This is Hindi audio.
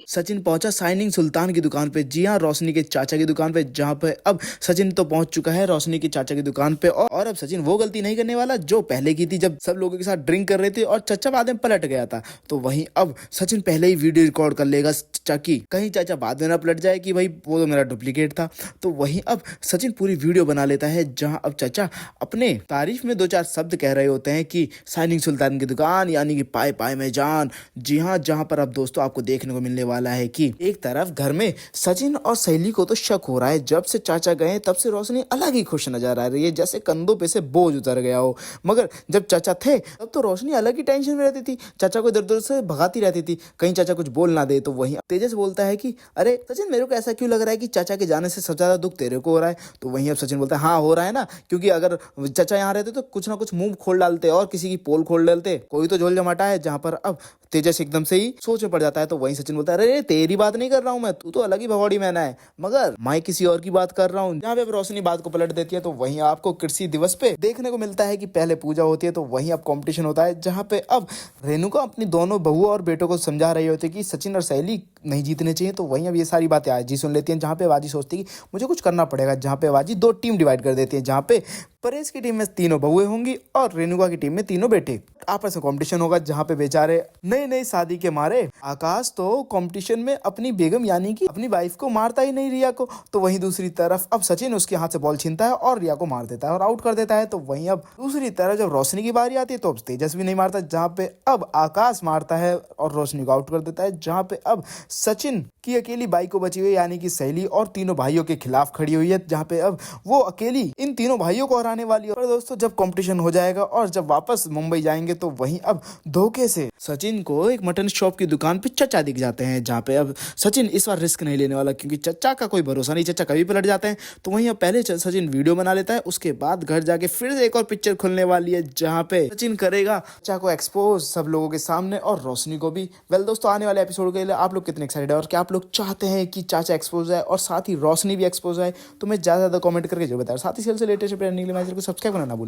सचिन पहुंचा शाइनिंग सुल्तान की दुकान पे। जी हाँ, रोशनी के चाचा की दुकान पे, जहाँ पे अब सचिन तो पहुंच चुका है रोशनी के चाचा की दुकान पे। और अब सचिन वो गलती नहीं करने वाला जो पहले की थी, जब सब लोगों के साथ ड्रिंक कर रहे थे और चाचा बाद में पलट गया था। तो वहीं अब सचिन पहले ही वीडियो रिकॉर्ड कर लेगा चाचा की, कहीं चाचा बाद में ना पलट जाए कि भाई वो तो मेरा डुप्लीकेट था। तो वहीं अब सचिन पूरी वीडियो बना लेता है, जहां अब चाचा अपने तारीफ में दो चार शब्द कह रहे होते हैं कि शाइनिंग सुल्तान की दुकान यानी कि पाए पाए में जान। जी हाँ, जहां पर अब दोस्तों आपको देखने को मिलने वाला है कि एक तरफ घर में सचिन और सहेली को तो शक हो रहा है, जब से चाचा गए तब से रोशनी अलग ही खुश नजर आ रही है, जैसे कंधों पे से बोझ उतर गया हो। मगर जब चाचा थे तब तो रोशनी अलग ही टेंशन में रहती थी, चाचा को इधर उधर से भगाती रहती थी, कहीं चाचा कुछ बोल ना दे। तो वहीं तेजस बोलता है कि अरे सचिन, मेरे को ऐसा क्यों लग रहा है कि चाचा के जाने से सबसे ज्यादा दुख तेरे को हो रहा है। तो वहीं अब सचिन बोलता है हाँ हो रहा है ना, क्योंकि अगर चाचा यहाँ रहते तो कुछ ना कुछ मुंह खोल डालते और किसी की पोल खोल डालते, कोई तो झोल जमाटा है। जहां पर अब तेजस एकदम से ही सोच में पड़ जाता है। तो वहीं सचिन बोलता है अरे तेरी बात नहीं कर रहा हूँ मैं, तू तो अलग ही भगौड़ी मैना है, मगर मैं किसी और की बात कर रहा हूँ। जहाँ पे अब रोशनी बात को पलट देती है। तो वहीं आपको कृषि दिवस पे देखने को मिलता है कि पहले पूजा होती है, तो वहीं अब कंपटीशन होता है, जहाँ पे अब रेणुका अपनी दोनों बहू और बेटों को समझा रही होती है कि सचिन और सहेली नहीं जीतने चाहिए। तो वहीं अब ये सारी बातें आजी सुन लेती हैं, जहाँ पे आजी सोचती है कि मुझे कुछ करना पड़ेगा। जहाँ पे आजी दो टीम डिवाइड कर देती है, जहाँ पे परेश की टीम में तीनों बहुएं होंगी और रेणुका की टीम में तीनों बेटे। आपस में कंपटीशन होगा, जहाँ पे बेचारे नई नई शादी के मारे आकाश तो कंपटीशन में अपनी बेगम यानी कि अपनी वाइफ को मारता ही नहीं रिया को। तो वहीं दूसरी तरफ अब सचिन उसके हाथ से बॉल छीनता है और रिया को मार देता है और आउट कर देता है। तो वहीं अब दूसरी तरफ जब रोशनी की बारी आती है तो अब तेजस भी नहीं मारता, जहाँ पे अब आकाश मारता है और रोशनी को आउट कर देता है। जहाँ पे अब सचिन की अकेली बाई को बची हुई यानी कि सहेली और तीनों भाइयों के खिलाफ खड़ी हुई है, जहाँ पे अब वो अकेली इन तीनों भाइयों को हराने वाली है। और दोस्तों जब कंपटीशन हो जाएगा और जब वापस मुंबई जाएंगे तो वहीं अब धोखे से सचिन को एक मटन शॉप की दुकान पे चचा दिख जाते हैं, जहाँ पे अब सचिन इस बार रिस्क नहीं लेने वाला, क्योंकि चचा का कोई भरोसा नहीं, चचा कभी पलट जाते हैं। तो वहीं अब पहले सचिन वीडियो बना लेता है, उसके बाद घर जाके फिर से एक और पिक्चर खुलने वाली है, जहाँ पे सचिन करेगा चचा को एक्सपोज सब लोगों के सामने और रोशनी को भी। वेल दोस्तों, आने वाले एपिसोड के लिए आप लोग कितने एक्साइटेड है और क्या आप लोग चाहते हैं कि चाचा एक्सपोज है और साथ ही रोशनी भी एक्सपोज है? तो मैं ज्यादा कमेंट करके जो बताया, साथ ही सेल से लेटेस्ट अपडेट के लिए मेरे को सब्सक्राइब करना ना भूलिए।